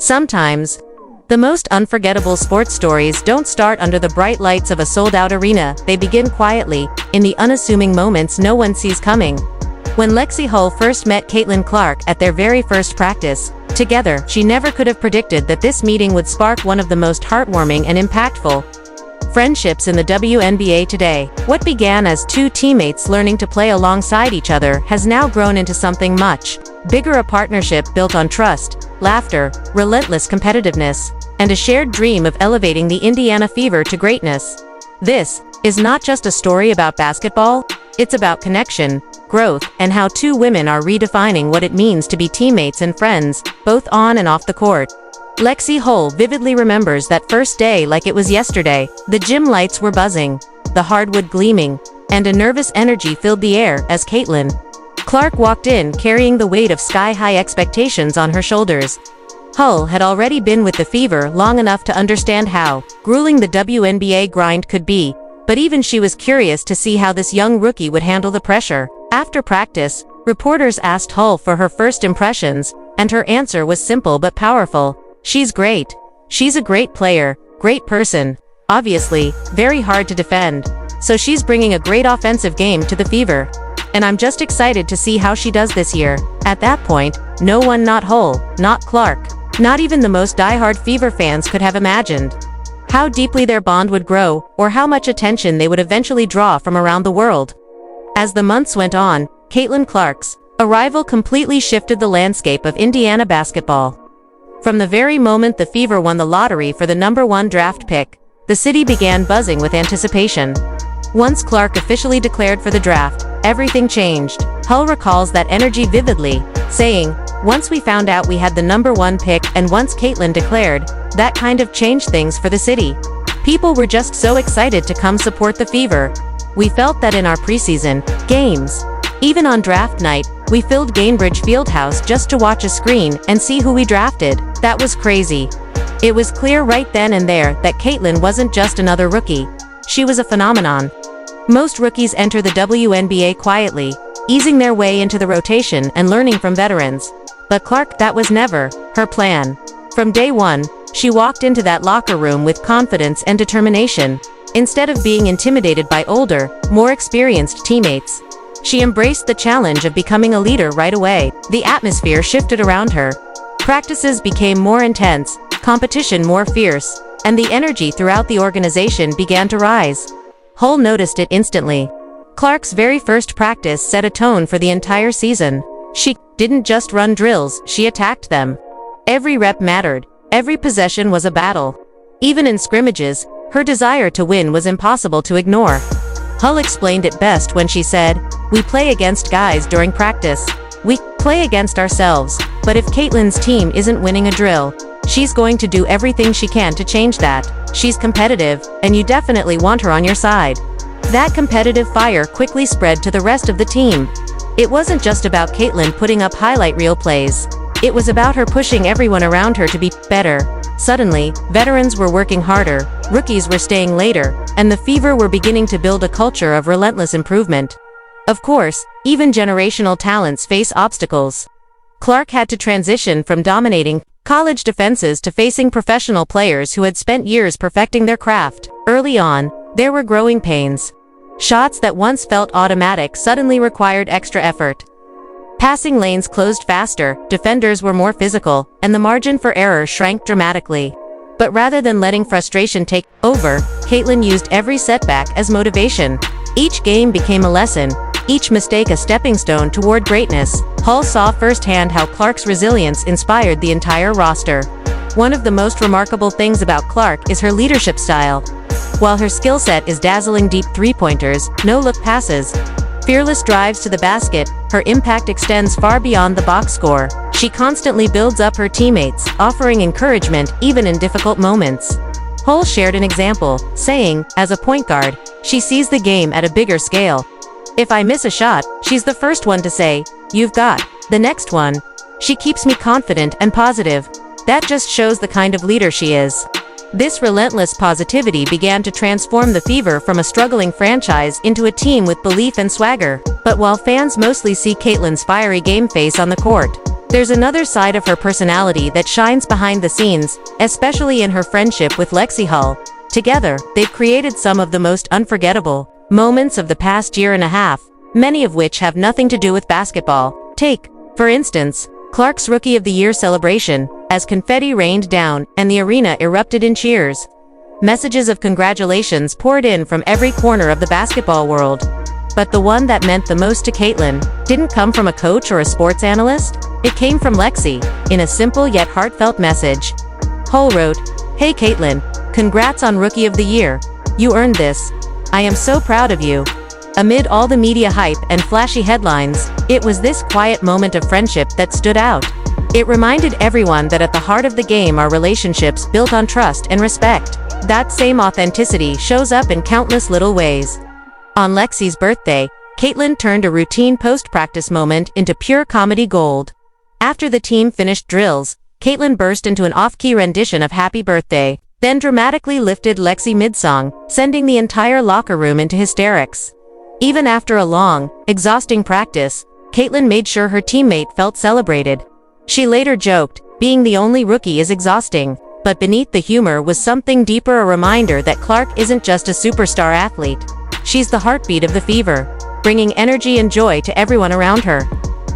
Sometimes, the most unforgettable sports stories don't start under the bright lights of a sold-out arena, they begin quietly, in the unassuming moments no one sees coming. When Lexie Hull first met Caitlin Clark at their very first practice, together, she never could have predicted that this meeting would spark one of the most heartwarming and impactful friendships in the WNBA today. What began as two teammates learning to play alongside each other has now grown into something much bigger, a partnership built on trust, laughter, relentless competitiveness, and a shared dream of elevating the Indiana Fever to greatness. This is not just a story about basketball, it's about connection, growth, and how two women are redefining what it means to be teammates and friends, both on and off the court. Lexie Hull vividly remembers that first day like it was yesterday. The gym lights were buzzing, the hardwood gleaming, and a nervous energy filled the air as Caitlin Clark walked in carrying the weight of sky-high expectations on her shoulders. Hull had already been with the Fever long enough to understand how grueling the WNBA grind could be, but even she was curious to see how this young rookie would handle the pressure. After practice, reporters asked Hull for her first impressions, and her answer was simple but powerful. She's great. She's a great player, great person. Obviously, very hard to defend. So she's bringing a great offensive game to the Fever. And I'm just excited to see how she does this year. At that point, no one, not Hull, not Clark, not even the most diehard Fever fans could have imagined how deeply their bond would grow, or how much attention they would eventually draw from around the world. As the months went on, Caitlin Clark's arrival completely shifted the landscape of Indiana basketball. From the very moment the Fever won the lottery for the #1 draft pick, the city began buzzing with anticipation. Once Clark officially declared for the draft, everything changed. Hull recalls that energy vividly, saying, "Once we found out we had the #1 pick and once Caitlin declared, that kind of changed things for the city. People were just so excited to come support the Fever. We felt that in our preseason games. Even on draft night, we filled Gainbridge Fieldhouse just to watch a screen and see who we drafted. That was crazy." It was clear right then and there that Caitlin wasn't just another rookie. She was a phenomenon. Most rookies enter the WNBA quietly, easing their way into the rotation and learning from veterans. But Clark, that was never her plan. From day one, she walked into that locker room with confidence and determination. Instead of being intimidated by older, more experienced teammates, she embraced the challenge of becoming a leader right away. The atmosphere shifted around her. Practices became more intense, competition more fierce, and the energy throughout the organization began to rise. Hull noticed it instantly. Clark's very first practice set a tone for the entire season. She didn't just run drills, she attacked them. Every rep mattered, every possession was a battle. Even in scrimmages, her desire to win was impossible to ignore. Hull explained it best when she said, "We play against guys during practice. We play against ourselves, but if Caitlin's team isn't winning a drill, she's going to do everything she can to change that. She's competitive, and you definitely want her on your side." That competitive fire quickly spread to the rest of the team. It wasn't just about Caitlin putting up highlight reel plays. It was about her pushing everyone around her to be better. Suddenly, veterans were working harder, rookies were staying later, and the Fever were beginning to build a culture of relentless improvement. Of course, even generational talents face obstacles. Clark had to transition from dominating college defenses to facing professional players who had spent years perfecting their craft. Early on, there were growing pains. Shots that once felt automatic suddenly required extra effort. Passing lanes closed faster, defenders were more physical, and the margin for error shrank dramatically. But rather than letting frustration take over, Caitlin used every setback as motivation. Each game became a lesson, each mistake a stepping stone toward greatness. Hull saw firsthand how Clark's resilience inspired the entire roster. One of the most remarkable things about Clark is her leadership style. While her skill set is dazzling deep three-pointers, no-look passes, fearless drives to the basket, her impact extends far beyond the box score. She constantly builds up her teammates, offering encouragement even in difficult moments. Hull shared an example, saying, "As a point guard, she sees the game at a bigger scale. If I miss a shot, she's the first one to say, 'You've got the next one.' She keeps me confident and positive. That just shows the kind of leader she is." This relentless positivity began to transform the Fever from a struggling franchise into a team with belief and swagger. But while fans mostly see Caitlin's fiery game face on the court, There's another side of her personality that shines behind the scenes, especially in her friendship with Lexie Hull. Together, they've created some of the most unforgettable moments of the past year and a half, many of which have nothing to do with basketball. Take, for instance, Clark's Rookie of the Year celebration, as confetti rained down and the arena erupted in cheers. Messages of congratulations poured in from every corner of the basketball world. But the one that meant the most to Caitlin didn't come from a coach or a sports analyst. It came from Lexie, in a simple yet heartfelt message. Hull wrote, "Hey Caitlin, congrats on Rookie of the Year. You earned this. I am so proud of you." Amid all the media hype and flashy headlines, it was this quiet moment of friendship that stood out. It reminded everyone that at the heart of the game are relationships built on trust and respect. That same authenticity shows up in countless little ways. On Lexie's birthday, Caitlin turned a routine post-practice moment into pure comedy gold. After the team finished drills, Caitlin burst into an off-key rendition of Happy Birthday, then dramatically lifted Lexie mid-song, sending the entire locker room into hysterics. Even after a long, exhausting practice, Caitlin made sure her teammate felt celebrated. She later joked, "Being the only rookie is exhausting," but beneath the humor was something deeper, a reminder that Clark isn't just a superstar athlete. She's the heartbeat of the Fever, bringing energy and joy to everyone around her.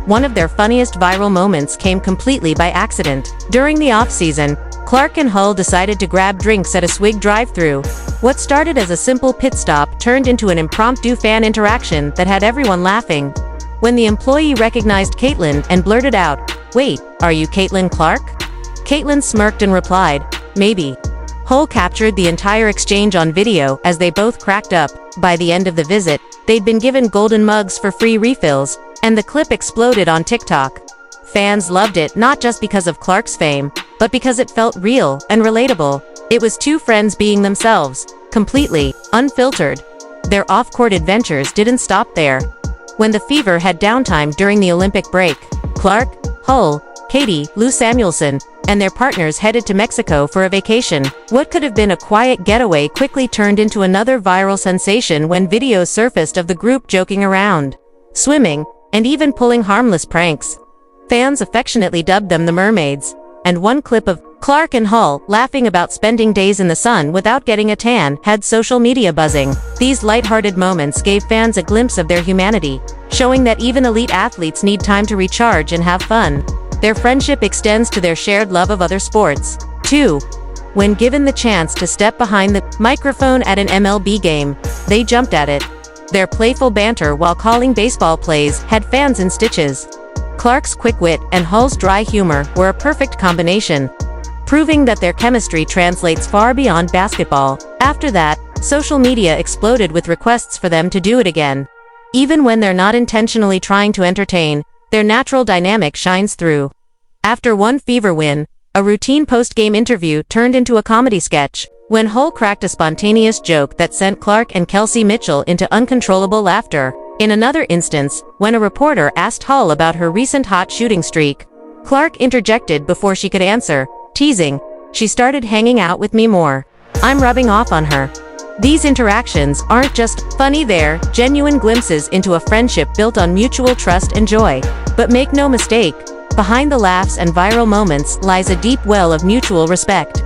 One of their funniest viral moments came completely by accident. During the off-season, Clark and Hull decided to grab drinks at a Swig drive-thru. What started as a simple pit stop turned into an impromptu fan interaction that had everyone laughing. When the employee recognized Caitlin and blurted out, "Wait, are you Caitlin Clark?" Caitlin smirked and replied, "Maybe." Hull captured the entire exchange on video as they both cracked up. By the end of the visit, they'd been given golden mugs for free refills, and the clip exploded on TikTok. Fans loved it not just because of Clark's fame, but because it felt real and relatable. It was two friends being themselves, completely unfiltered. Their off-court adventures didn't stop there. When the Fever had downtime during the Olympic break, Clark, Hull, Katie, Lou Samuelson, and their partners headed to Mexico for a vacation. What could have been a quiet getaway quickly turned into another viral sensation when videos surfaced of the group joking around, swimming, and even pulling harmless pranks. Fans affectionately dubbed them the Mermaids, and one clip of Clark and Hull laughing about spending days in the sun without getting a tan had social media buzzing. These lighthearted moments gave fans a glimpse of their humanity, showing that even elite athletes need time to recharge and have fun. Their friendship extends to their shared love of other sports, too. When given the chance to step behind the microphone at an MLB game, they jumped at it. Their playful banter while calling baseball plays had fans in stitches. Clark's quick wit and Hull's dry humor were a perfect combination, proving that their chemistry translates far beyond basketball. After that, social media exploded with requests for them to do it again. Even when they're not intentionally trying to entertain, their natural dynamic shines through. After one Fever win, a routine post-game interview turned into a comedy sketch, when Hull cracked a spontaneous joke that sent Clark and Kelsey Mitchell into uncontrollable laughter. In another instance, when a reporter asked Hull about her recent hot shooting streak, Clark interjected before she could answer, teasing, "She started hanging out with me more. I'm rubbing off on her." These interactions aren't just funny, they're genuine glimpses into a friendship built on mutual trust and joy. But make no mistake, behind the laughs and viral moments lies a deep well of mutual respect.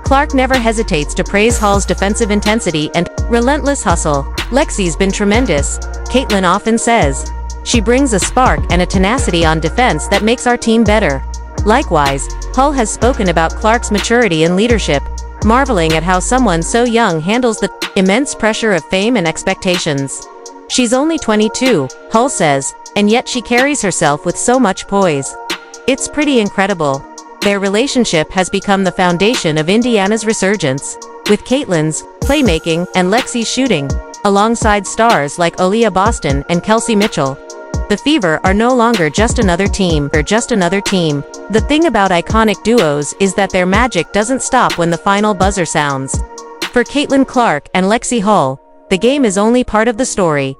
Clark never hesitates to praise Hull's defensive intensity and relentless hustle. "Lexie's been tremendous," Caitlin often says. "She brings a spark and a tenacity on defense that makes our team better." Likewise, Hull has spoken about Clark's maturity and leadership, marveling at how someone so young handles the immense pressure of fame and expectations. "She's only 22, Hull says, and yet she carries herself with so much poise. It's pretty incredible." Their relationship has become the foundation of Indiana's resurgence, with Caitlin's playmaking and Lexie's shooting, alongside stars like Aaliyah Boston and Kelsey Mitchell. The Fever are no longer just another team. The thing about iconic duos is that their magic doesn't stop when the final buzzer sounds. For Caitlin Clark and Lexie Hull, the game is only part of the story.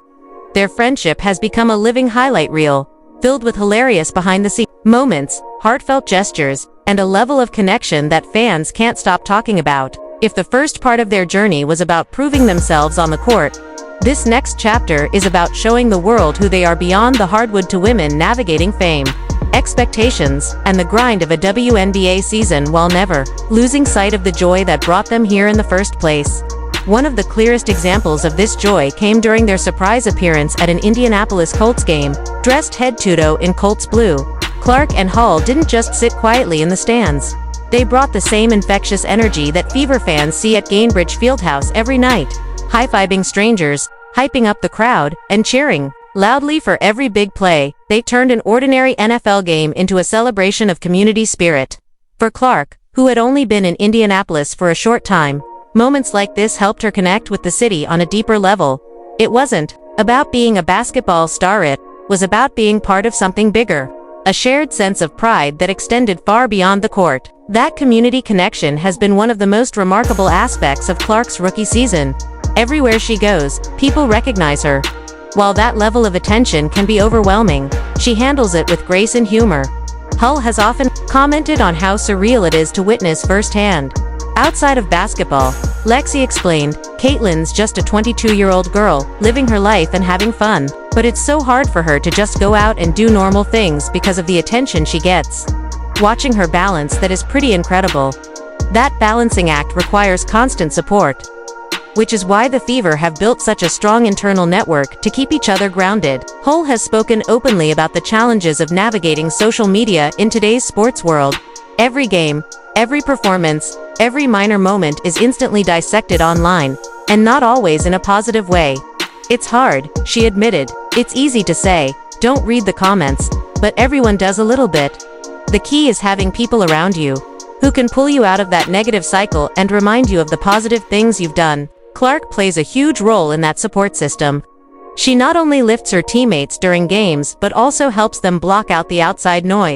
Their friendship has become a living highlight reel, filled with hilarious behind-the-scenes moments, heartfelt gestures, and a level of connection that fans can't stop talking about. If the first part of their journey was about proving themselves on the court, this next chapter is about showing the world who they are beyond the hardwood to women navigating fame. expectations, and the grind of a WNBA season while never losing sight of the joy that brought them here in the first place. One of the clearest examples of this joy came during their surprise appearance at an Indianapolis Colts game, dressed head-to-toe in Colts blue. Clark and Hull didn't just sit quietly in the stands. They brought the same infectious energy that Fever fans see at Gainbridge Fieldhouse every night, high-fiving strangers, hyping up the crowd, and cheering loudly for every big play. They turned an ordinary NFL game into a celebration of community spirit. For Clark, who had only been in Indianapolis for a short time, moments like this helped her connect with the city on a deeper level. It wasn't about being a basketball star, it was about being part of something bigger. A shared sense of pride that extended far beyond the court. That community connection has been one of the most remarkable aspects of Clark's rookie season. Everywhere she goes, people recognize her. While that level of attention can be overwhelming, she handles it with grace and humor. Hull has often commented on how surreal it is to witness firsthand. Outside of basketball, Lexie explained, "Caitlin's just a 22-year-old girl, living her life and having fun. But it's so hard for her to just go out and do normal things because of the attention she gets. Watching her balance, that is pretty incredible. That balancing act requires constant support." Which is why the Fever have built such a strong internal network to keep each other grounded. Hull has spoken openly about the challenges of navigating social media in today's sports world. Every game, every performance, every minor moment is instantly dissected online, and not always in a positive way. "It's hard," she admitted. "It's easy to say, don't read the comments, but everyone does a little bit. The key is having people around you who can pull you out of that negative cycle and remind you of the positive things you've done." Clark plays a huge role in that support system. She not only lifts her teammates during games but also helps them block out the outside noise.